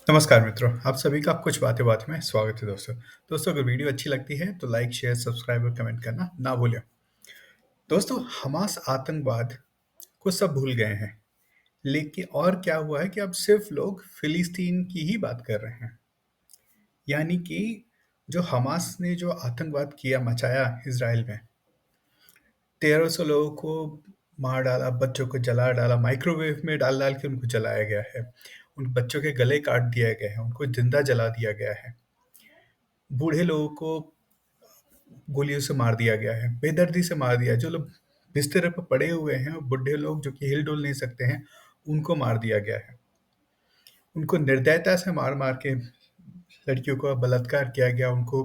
नमस्कार मित्रों, आप सभी का कुछ बातें बातें में स्वागत है दोस्तों। दोस्तों अगर वीडियो अच्छी लगती है तो लाइक, शेयर, सब्सक्राइब और कमेंट करना ना भूलें। दोस्तों हमास आतंकवाद को सब भूल गए हैं, लेकिन और क्या हुआ है कि अब सिर्फ लोग फिलिस्तीन की ही बात कर रहे हैं। यानी कि जो हमास ने जो आतंकवाद किया मचाया इसराइल में, 1300 लोगों को मार डाला, बच्चों को जला डाला, माइक्रोवेव में डाल डाल के उनको जलाया गया है। उन बच्चों के गले काट दिया गया है, उनको जिंदा जला दिया गया है। बूढ़े लोगों को गोलियों से मार दिया गया है, बेदर्दी से मार दिया। जो लोग बिस्तर पर पड़े हुए हैं, बूढ़े लोग जो कि हिल डुल नहीं सकते हैं, उनको मार दिया गया है। उनको निर्दयता से मार मार के लड़कियों का बलात्कार किया गया, उनको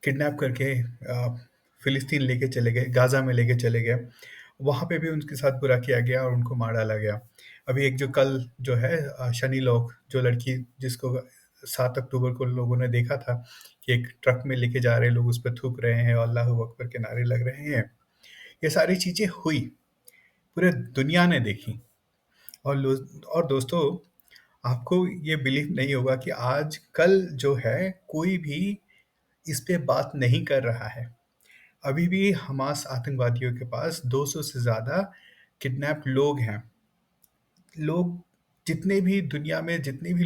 किडनैप करके फिलिस्तीन लेके चले गए, गाजा में लेके चले गए। वहाँ पे भी उनके साथ बुरा किया गया और उनको मार डाला गया। अभी एक जो कल जो है शनि लोग जो लड़की जिसको 7 अक्टूबर को लोगों ने देखा था कि एक ट्रक में लेके जा रहे लोग उस पर थूक रहे हैं और अल्लाह अकबर के नारे लग रहे हैं। ये सारी चीजें हुई, पूरे दुनिया ने देखी। और दोस्तों आपको ये बिलीव नहीं होगा कि आज कल जो है कोई भी इस पे बात नहीं कर रहा है। अभी भी हमास आतंकवादियों के पास 200 से ज़्यादा किडनैप लोग हैं। लोग जितने भी दुनिया में जितनी भी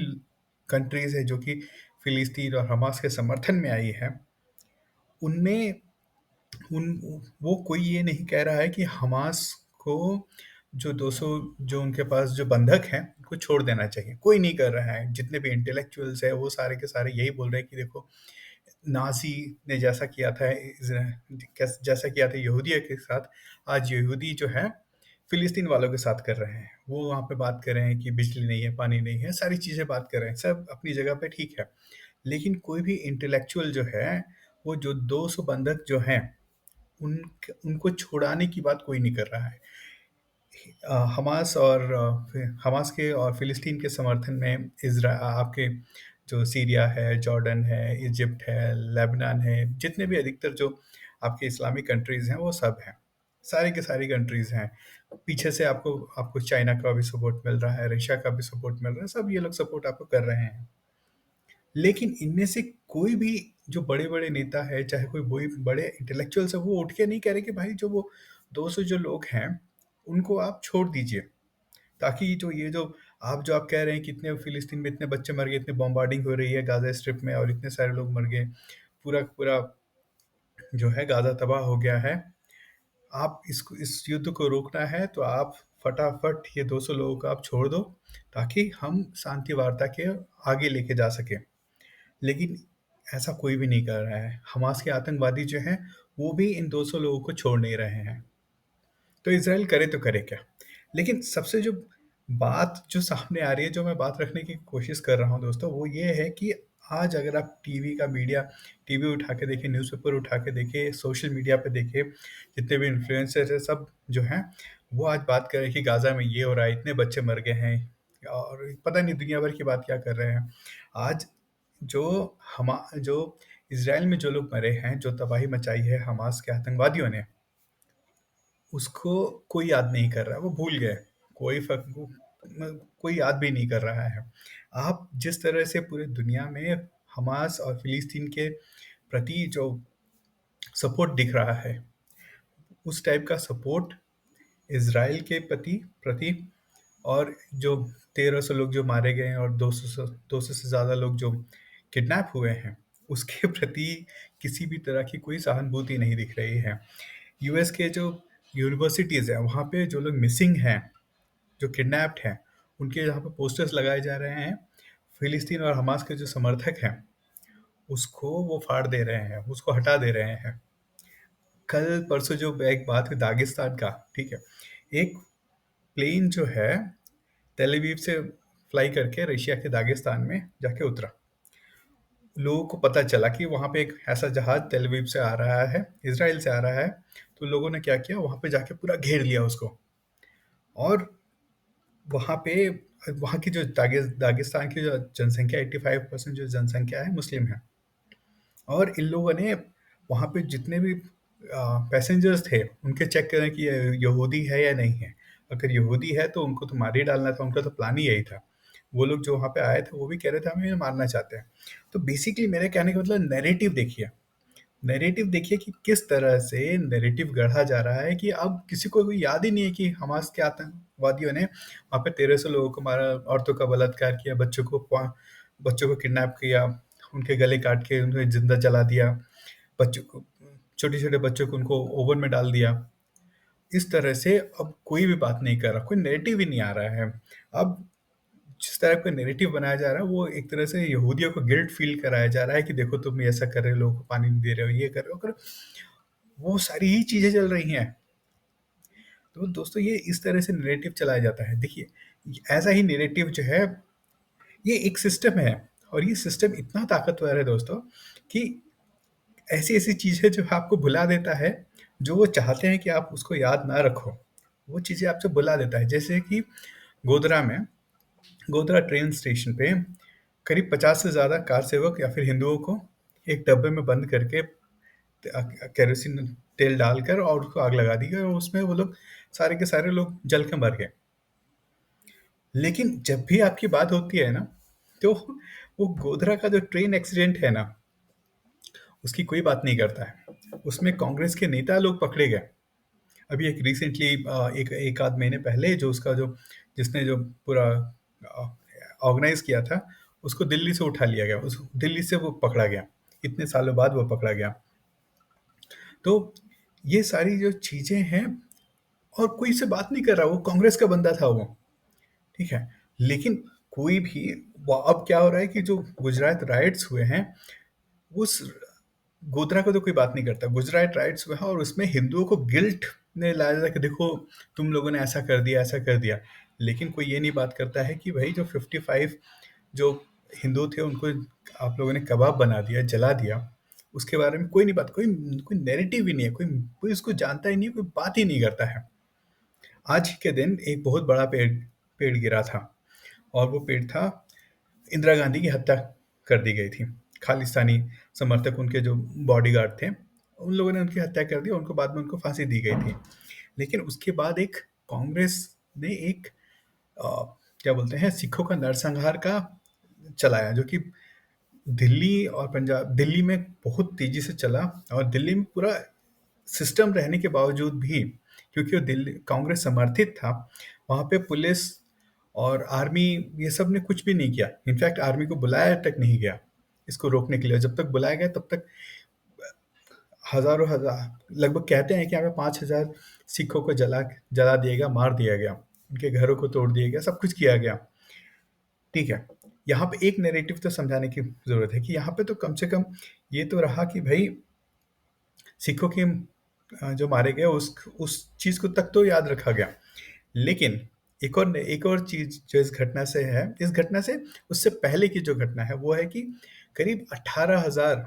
कंट्रीज़ है जो कि फ़िलिस्तीन और हमास के समर्थन में आई है, उनमें उन वो कोई ये नहीं कह रहा है कि हमास को जो 200 जो उनके पास जो बंधक हैं, उनको छोड़ देना चाहिए। कोई नहीं कर रहा है। जितने भी इंटेलेक्चुअल्स हैं, वो सारे के सारे यही बोल रहे हैं कि देखो नाज़ी ने जैसा किया था जैसा किया था यहूदियों के साथ, आज यहूदी जो है फिलिस्तीन वालों के साथ कर रहे हैं। वो वहाँ पे बात कर रहे हैं कि बिजली नहीं है, पानी नहीं है, सारी चीज़ें बात कर रहे हैं। सब अपनी जगह पे ठीक है। लेकिन कोई भी इंटेलेक्चुअल जो है, वो जो 200 बंधक जो हैं, उनको छुड़ाने की बात कोई नहीं कर रहा है। हमास के और फिलिस्तीन के समर्थन में इसरा आपके जो सीरिया है, जॉर्डन है, इजिप्ट है, लेबनान है, जितने भी अधिकतर जो आपके इस्लामिक कंट्रीज़ हैं, वो सब हैं। सारी की सारी कंट्रीज़ हैं। पीछे से आपको आपको चाइना का भी सपोर्ट मिल रहा है, रशिया का भी सपोर्ट मिल रहा है, सब ये लोग सपोर्ट आपको कर रहे हैं। लेकिन इनमें से कोई भी जो बड़े-बड़े नेता है, चाहे कोई कोई बड़े इंटेलेक्चुअल्स हैं, वो उठ के नहीं कह रहे कि भाई जो वो 200 जो लोग हैं, उनको आप छोड़ दीजिए। ताकि जो आप कह रहे हैं कि इतने फ़िलिस्तीन में इतने बच्चे मर गए, इतनी बॉम्बार्डिंग हो रही है गाज़ा स्ट्रिप में और इतने सारे लोग मर गए, पूरा का पूरा जो है गाज़ा तबाह हो गया है। आप इस युद्ध को रोकना है तो आप फटाफट ये 200 लोगों को आप छोड़ दो, ताकि हम शांति वार्ता के आगे लेके जा सकें। लेकिन ऐसा कोई भी नहीं कर रहा है। हमास के आतंकवादी जो हैं, वो भी इन 200 लोगों को छोड़ नहीं रहे हैं। तो इज़राइल करे तो करे क्या? लेकिन सबसे जो बात जो सामने आ रही है, जो मैं बात रखने की कोशिश कर रहा हूँ दोस्तों, वो ये है कि आज अगर आप टीवी उठा के देखें, न्यूज़पेपर उठा के देखें, सोशल मीडिया पे देखें, जितने भी इन्फ्लुएंसर्स हैं, सब जो हैं, वो आज बात कर रहे हैं कि गाज़ा में ये हो रहा है, इतने बच्चे मर गए हैं और पता नहीं दुनिया भर की बात क्या कर रहे हैं। आज जो जो इज़राइल में जो लोग मरे हैं, जो तबाही मचाई है हमास के आतंकवादियों ने, उसको कोई याद नहीं कर रहा है, वो भूल गए। कोई फ़र्क कोई याद भी नहीं कर रहा है। आप जिस तरह से पूरे दुनिया में हमास और फ़िलिस्तीन के प्रति जो सपोर्ट दिख रहा है, उस टाइप का सपोर्ट इज़राइल के प्रति और जो 1300 लोग जो मारे गए हैं और 200 से ज़्यादा लोग जो किडनैप हुए हैं, उसके प्रति किसी भी तरह की कोई सहानुभूति नहीं दिख रही है। यूएस के जो यूनिवर्सिटीज़ हैं, वहाँ पे जो लोग मिसिंग हैं, जो किडनैप्ड हैं, उनके यहाँ पे पोस्टर्स लगाए जा रहे हैं। फ़िलिस्तीन और हमास के जो समर्थक हैं, उसको वो फाड़ दे रहे हैं, उसको हटा दे रहे हैं। कल परसों जो एक बात हुई दागिस्तान का, ठीक है? एक प्लेन जो है तेल अवीव से फ्लाई करके रशिया के दागिस्तान में जाके उतरा। लोगों को पता चला कि वहाँ पे एक ऐसा जहाज तेल अवीव से आ रहा है, इज़राइल से आ रहा है, तो लोगों ने क्या किया, वहाँ पे जाके पूरा घेर लिया उसको। और वहाँ पे वहाँ की जो दागिस्तान की जो जनसंख्या 85% जो जनसंख्या है मुस्लिम है। और इन लोगों ने वहाँ पे जितने भी पैसेंजर्स थे, उनके चेक करें कि ये यहूदी है या नहीं है। अगर यहूदी है तो उनको तो मार ही डालना था, उनका तो प्लान ही यही था। वो लोग जो वहाँ पे आए थे वो भी कह रहे थे हमें ये मारना चाहते हैं। तो बेसिकली मेरे कहने का मतलब नैरेटिव देखिए कि किस तरह से नैरेटिव गढ़ा जा रहा है कि अब किसी को भी याद ही नहीं है कि हमास के आतंकवादियों ने वहाँ पे 1300 लोगों को मारा, औरतों का बलात्कार किया, बच्चों को किडनैप किया, उनके गले काट के उन्हें जिंदा जला दिया, बच्चों को छोटे छोटे बच्चों को उनको ओवन में डाल दिया। इस तरह से अब कोई भी बात नहीं कर रहा, कोई नैरेटिव ही नहीं आ रहा है। अब जिस तरह का नैरेटिव बनाया जा रहा है वो एक तरह से यहूदियों को गिल्ट फील कराया जा रहा है कि देखो तुम ऐसा कर रहे हो, लोगों को पानी नहीं दे रहे हो, ये कर रहे हो, वो सारी ही चीजें चल रही हैं। तो दोस्तों ये इस तरह से नैरेटिव चलाया जाता है। देखिए ऐसा ही नैरेटिव जो है ये एक सिस्टम है, और ये सिस्टम इतना ताकतवर है दोस्तों कि ऐसी ऐसी चीजें जो आपको भुला देता है, जो वो चाहते हैं कि आप उसको याद ना रखो, वो चीजें आपसे भुला देता है। जैसे कि गोधरा में, गोधरा ट्रेन स्टेशन पे करीब 50 से ज़्यादा कार सेवक या फिर हिंदुओं को एक डब्बे में बंद करके केरोसिन तेल डालकर और उसको आग लगा दी गई, और उसमें वो लोग सारे के सारे लोग जल के मर गए। लेकिन जब भी आपकी बात होती है ना, तो वो गोधरा का जो ट्रेन एक्सीडेंट है ना, उसकी कोई बात नहीं करता है। उसमें कांग्रेस के नेता लोग पकड़े गए। अभी एक रिसेंटली एक एक आध महीने पहले जो उसका जो जिसने जो पूरा ऑर्गेनाइज किया था, उसको दिल्ली से उठा लिया गया, उस दिल्ली से वो पकड़ा गया, इतने सालों बाद वो पकड़ा गया। तो ये सारी जो चीजें हैं, और कोई से बात नहीं कर रहा, वो कांग्रेस का बंदा था वो, ठीक है। लेकिन कोई भी अब क्या हो रहा है कि जो गुजरात राइट्स हुए हैं, उस गोधरा को तो कोई बात नहीं करता, गुजरात राइट्स हुआ है और उसमें हिंदुओं को गिल्ट ने लाया जाता है कि देखो तुम लोगों ने ऐसा कर दिया, ऐसा कर दिया। लेकिन कोई ये नहीं बात करता है कि भाई जो 55 जो हिंदू थे उनको आप लोगों ने कबाब बना दिया, जला दिया, उसके बारे में कोई नहीं बात, कोई कोई नैरेटिव ही नहीं है, कोई कोई उसको जानता ही नहीं है, कोई बात ही नहीं करता है। आज ही के दिन एक बहुत बड़ा पेड़ पेड़ गिरा था, और वो पेड़ था, इंदिरा गांधी की हत्या कर दी गई थी। खालिस्तानी समर्थक, उनके जो बॉडीगार्ड थे, उन लोगों ने उनकी हत्या कर दी, और उनको बाद में उनको फांसी दी गई थी। लेकिन उसके बाद एक कांग्रेस ने एक अ, क्या बोलते हैं, सिखों का नरसंहार का चलाया, जो कि दिल्ली और पंजाब, दिल्ली में बहुत तेजी से चला, और दिल्ली में पूरा सिस्टम रहने के बावजूद भी, क्योंकि वो दिल्ली कांग्रेस समर्थित था, वहाँ पे पुलिस और आर्मी ये सब ने कुछ भी नहीं किया। इनफैक्ट आर्मी को बुलाया तक नहीं गया इसको रोकने के लिए। जब तक बुलाया गया तब तक हजारों हजार, लगभग कहते हैं कि यहाँ पे 5,000 सिखों को जला जला दिया गया, मार दिया गया, उनके घरों को तोड़ दिया गया, सब कुछ किया गया, ठीक है। यहाँ पे एक नैरेटिव तो समझाने की जरूरत है कि यहाँ पे तो कम से कम ये तो रहा कि भाई सिखों के जो मारे गए उस चीज को तक तो याद रखा गया। लेकिन एक और चीज जो इस घटना से है, इस घटना से उससे पहले की जो घटना है वो है कि करीब 18,000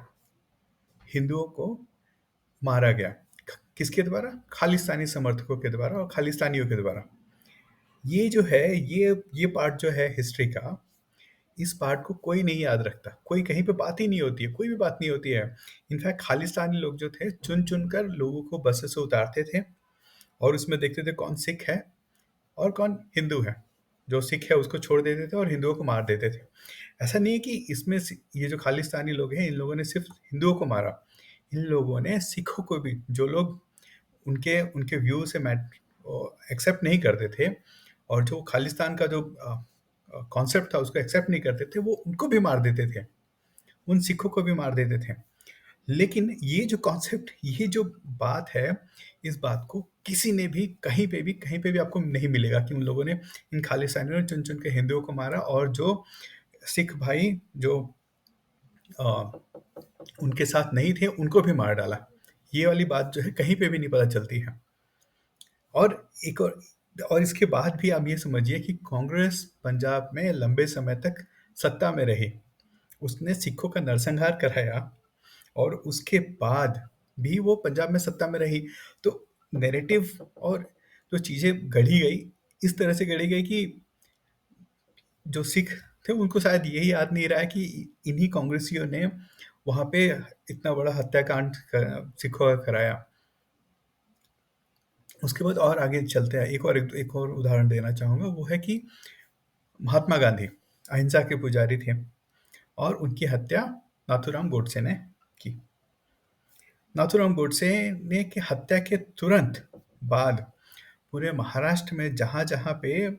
हिंदुओं को मारा गया। किसके द्वारा? खालिस्तानी समर्थकों के द्वारा और खालिस्तानियों के द्वारा। ये जो है, ये पार्ट जो है हिस्ट्री का, इस पार्ट को कोई नहीं याद रखता, कोई कहीं पे बात ही नहीं होती है, कोई भी बात नहीं होती है। इनफैक्ट खालिस्तानी लोग जो थे चुन चुन कर लोगों को बसें से उतारते थे, और उसमें देखते थे कौन सिख है और कौन हिंदू है। जो सिख है उसको छोड़ देते थे और हिंदुओं को मार देते थे। ऐसा नहीं है कि इसमें ये जो खालिस्तानी लोग हैं इन लोगों ने सिर्फ हिंदुओं को मारा, इन लोगों ने सिखों को भी, जो लोग उनके उनके व्यू से मैट एक्सेप्ट नहीं करते थे, और जो खालिस्तान का जो कॉन्सेप्ट था उसको एक्सेप्ट नहीं करते थे, वो उनको भी मार देते थे, उन सिखों को भी मार देते थे। लेकिन ये जो कॉन्सेप्ट, ये जो बात है, इस बात को किसी ने भी कहीं पे भी आपको नहीं मिलेगा कि उन लोगों ने, इन खालिस्तानियों ने चुन चुन के हिंदुओं को मारा, और जो सिख भाई जो अ, उनके साथ नहीं थे उनको भी मार डाला। ये वाली बात जो है कहीं पे भी नहीं पता चलती है। और एक और इसके बाद भी आप ये समझिए कि कांग्रेस पंजाब में लंबे समय तक सत्ता में रही, उसने सिखों का नरसंहार कराया, और उसके बाद भी वो पंजाब में सत्ता में रही। तो नैरेटिव और जो चीजें गढ़ी गई, इस तरह से गढ़ी गई कि जो सिख थे उनको शायद यही याद नहीं रहा है कि इन्हीं कांग्रेसियों ने वहां पे इतना बड़ा हत्याकांड सिखों का कराया। उसके बाद और आगे चलते हैं, एक और उदाहरण देना चाहूंगा, वो है कि महात्मा गांधी। अहिंसा के पुजारी थे और उनकी हत्या नाथूराम गोडसे ने की। नाथूराम गोडसे ने की हत्या के तुरंत बाद पूरे महाराष्ट्र में जहाँ-जहाँ पे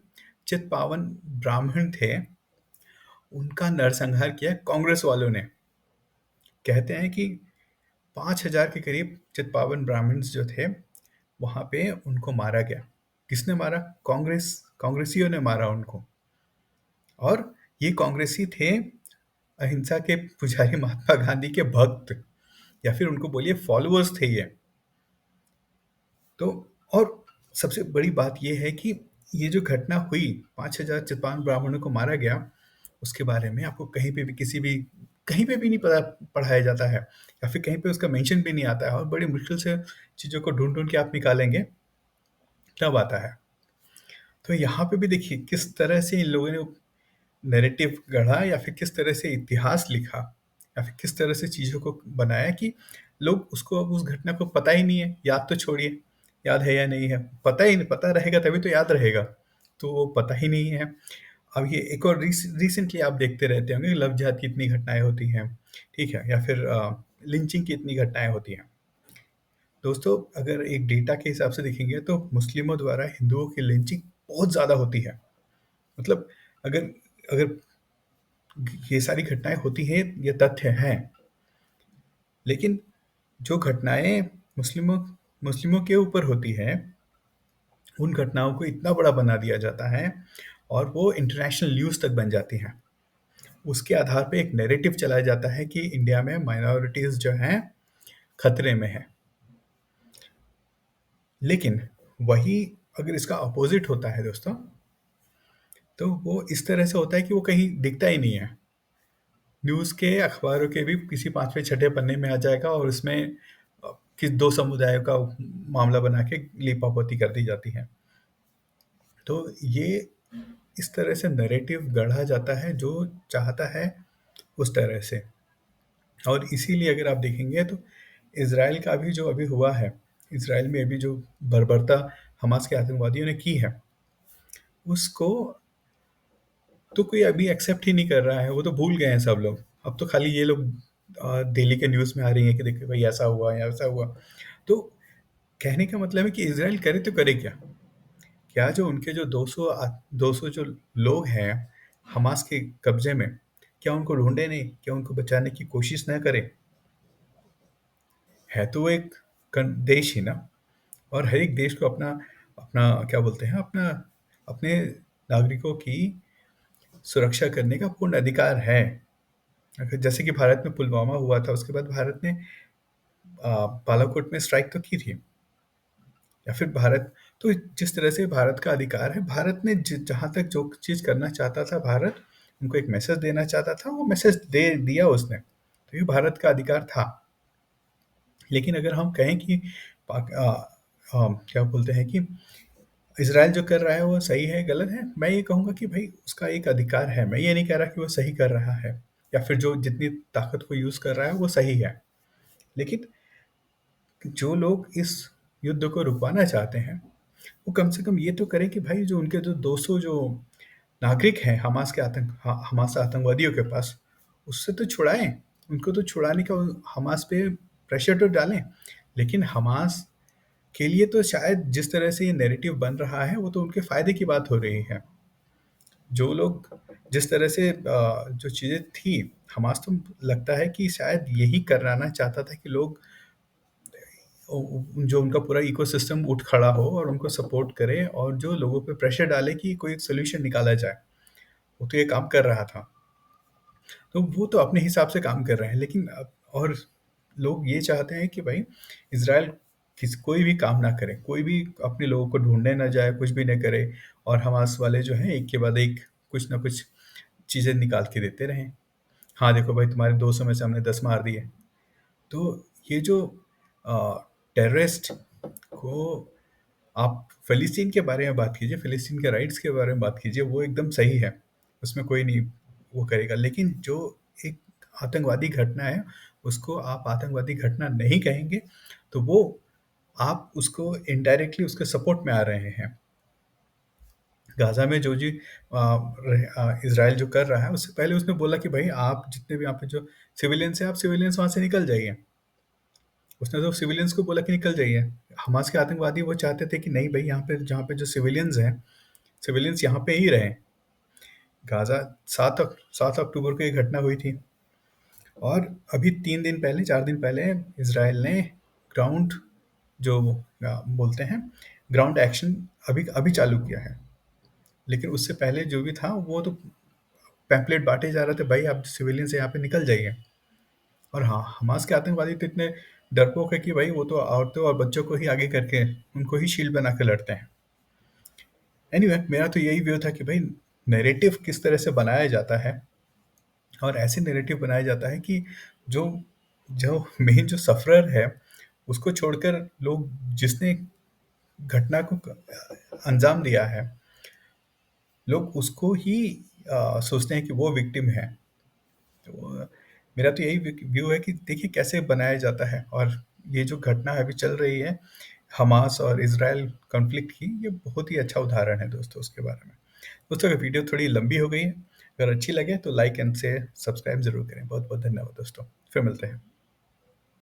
चित्पावन ब्राह्मण थे, उनका नरसंहार किया कांग्रेस वालों ने। कहते हैं कि 5,000 के करीब चित्पावन ब्राह्मण्स जो थे, वहाँ पे उनको मारा गया। किसने मारा? कांग्रेसियों ने मारा उनको। और ये कांग्रेसी थे अहिंसा के पुजारी महात्मा गांधी के भक्त, या फिर उनको बोलिए फॉलोअर्स थे ये। तो और सबसे बड़ी बात ये है कि ये जो घटना हुई, 5,000 चित्पावन ब्राह्मणों को मारा गया, उसके बारे में आपको कहीं पे भी कहीं पे भी नहीं पता पढ़ाया जाता है, या फिर कहीं पे उसका मेंशन भी नहीं आता है, और बड़ी मुश्किल से चीज़ों को ढूँढ-ढूँढ के आप निकालेंगे, तब आता है। तो यहाँ पे भी देखिए किस तरह से इन लोगों ने नैरेटिव गढ़ा, या फिर किस तरह से इतिहास लिखा, या फिर किस तरह से चीज़ों को बनाया कि लोग उसको अब उस घटना को पता ही नहीं है। याद तो छोड़िए, याद है या नहीं है, पता ही नहीं, पता रहेगा तभी तो याद रहेगा, तो वो पता ही नहीं है। अब ये एक और रिसेंटली आप देखते रहते होंगे लव जिहाद की इतनी घटनाएं होती हैं, ठीक है, या फिर लिंचिंग की इतनी घटनाएं होती हैं। दोस्तों, अगर एक डेटा के हिसाब से देखेंगे तो मुस्लिमों द्वारा हिंदुओं की लिंचिंग बहुत ज़्यादा होती है। मतलब अगर अगर ये सारी घटनाएं होती हैं, ये तथ्य हैं, लेकिन जो घटनाएं मुस्लिमों मुस्लिमों के ऊपर होती है, उन घटनाओं को इतना बड़ा बना दिया जाता है और वो इंटरनेशनल न्यूज़ तक बन जाती हैं। उसके आधार पे एक नैरेटिव चलाया जाता है कि इंडिया में माइनॉरिटीज़ जो हैं खतरे में हैं। लेकिन वही अगर इसका अपोजिट होता है दोस्तों, तो वो इस तरह से होता है कि वो कहीं दिखता ही नहीं है। न्यूज़ के, अखबारों के भी किसी 5वें छठे पन्ने में आ जाएगा, और उसमें किस 2 समुदायों का मामला बना के लीपापोती कर दी जाती है। तो ये इस तरह से नैरेटिव गढ़ा जाता है जो चाहता है उस तरह से। और इसीलिए अगर आप देखेंगे तो इज़राइल का भी जो अभी हुआ है, इज़राइल में अभी जो बर्बरता हमास के आतंकवादियों ने की है, उसको तो कोई अभी एक्सेप्ट ही नहीं कर रहा है, वो तो भूल गए हैं सब लोग। अब तो खाली ये लोग दिल्ली के न्यूज़ में आ रही हैं कि देखिए भाई ऐसा हुआ या ऐसा हुआ। तो कहने का मतलब है कि इज़राइल करे तो करे क्या? क्या जो उनके जो 200 जो लोग हैं हमास के कब्जे में, क्या उनको ढूंढे नहीं? क्या उनको बचाने की कोशिश ना करे? है तो वो एक देश ही ना, और हर एक देश को अपना अपना क्या बोलते हैं, अपना अपने नागरिकों की सुरक्षा करने का पूर्ण अधिकार है। अगर जैसे कि भारत में पुलवामा हुआ था, उसके बाद भारत ने बालाकोट में स्ट्राइक तो की थी, या फिर भारत, तो जिस तरह से भारत का अधिकार है, भारत ने जहाँ तक जो चीज़ करना चाहता था, भारत उनको एक मैसेज देना चाहता था, वो मैसेज दे दिया उसने, तो ये भारत का अधिकार था। लेकिन अगर हम कहें कि क्या बोलते हैं कि इसराइल जो कर रहा है वो सही है गलत है, मैं ये कहूँगा कि भाई उसका एक अधिकार है। मैं ये नहीं कह रहा कि वो सही कर रहा है, या फिर जो जितनी ताकत को यूज़ कर रहा है वो सही है। लेकिन जो लोग इस युद्ध को रुकवाना चाहते हैं, वो कम से कम ये तो करें कि भाई जो उनके जो 200 जो नागरिक हैं हमास आतंकवादियों के पास, उससे तो छुड़ाएं। उनको तो छुड़ाने का हमास पे प्रेशर तो डालें। लेकिन हमास के लिए तो शायद जिस तरह से ये नैरेटिव बन रहा है, वो तो उनके फायदे की बात हो रही है। जो लोग जिस तरह से जो चीज़ें थी, हमास तो लगता है कि शायद यही कराना चाहता था कि लोग जो उनका पूरा इकोसिस्टम उठ खड़ा हो और उनको सपोर्ट करे, और जो लोगों पे प्रेशर डाले कि कोई सोल्यूशन निकाला जाए। वो तो ये काम कर रहा था। तो वो तो अपने हिसाब से काम कर रहे हैं, लेकिन अब और लोग ये चाहते हैं कि भाई इज़राइल कोई भी काम ना करे, कोई भी अपने लोगों को ढूँढने ना जाए, कुछ भी ना करे, और हमास वाले जो हैं एक के बाद एक कुछ ना कुछ चीज़ें निकाल के देते रहें। हाँ, देखो भाई तुम्हारे 200 में से हमने 10 मार दिए। तो ये जो टेररिस्ट को, आप फ़िलिस्तीन के बारे में बात कीजिए, फ़िलिस्तीन के राइट्स के बारे में बात कीजिए, वो एकदम सही है, उसमें कोई नहीं वो करेगा। लेकिन जो एक आतंकवादी घटना है, उसको आप आतंकवादी घटना नहीं कहेंगे, तो वो आप उसको इनडायरेक्टली उसके सपोर्ट में आ रहे हैं। गाज़ा में जो जी इज़राइल जो कर रहा है, उससे पहले उसने बोला कि भई आप जितने भी यहाँ पे जो सिविलियंस हैं, आप सिविलियंस वहाँ से निकल जाइए। उसने तो सिविलियंस को बोला कि निकल जाइए। हमास के आतंकवादी वो चाहते थे कि नहीं भई यहाँ पे जहाँ पे जो सिविलियंस हैं, सिविलियंस यहाँ पे ही रहें। गाज़ा 7 अक्टूबर को ये घटना हुई थी और अभी 3 दिन पहले, 4 दिन पहले इज़राइल ने ग्राउंड जो बोलते हैं ग्राउंड एक्शन अभी अभी चालू किया है। लेकिन उससे पहले जो भी था वो तो पैम्पलेट बाँटे जा रहे थे, भाई आप सिविलियन से यहाँ पे निकल जाइए। और हाँ, हमास के आतंकवादी तो इतने डरपोक है कि भाई वो तो औरतों और बच्चों को ही आगे करके उनको ही शील्ड बना के लड़ते हैं। एनीवे मेरा तो यही व्यू था कि भाई नैरेटिव किस तरह से बनाया जाता है और ऐसे नैरेटिव बनाया जाता है कि जो जो मेन जो सफ़रर है उसको छोड़कर लोग जिसने घटना को अंजाम दिया है, लोग उसको ही सोचते हैं कि वो विक्टिम है। तो मेरा तो यही व्यू है कि देखिए कैसे बनाया जाता है और ये जो घटना अभी चल रही है हमास और इसराइल कॉन्फ्लिक्ट की, ये बहुत ही अच्छा उदाहरण है दोस्तों उसके बारे में। दोस्तों अगर वीडियो थोड़ी लंबी हो गई है, अगर अच्छी लगे तो लाइक एंड से सब्सक्राइब जरूर करें। बहुत बहुत धन्यवाद दोस्तों, फिर मिलते हैं।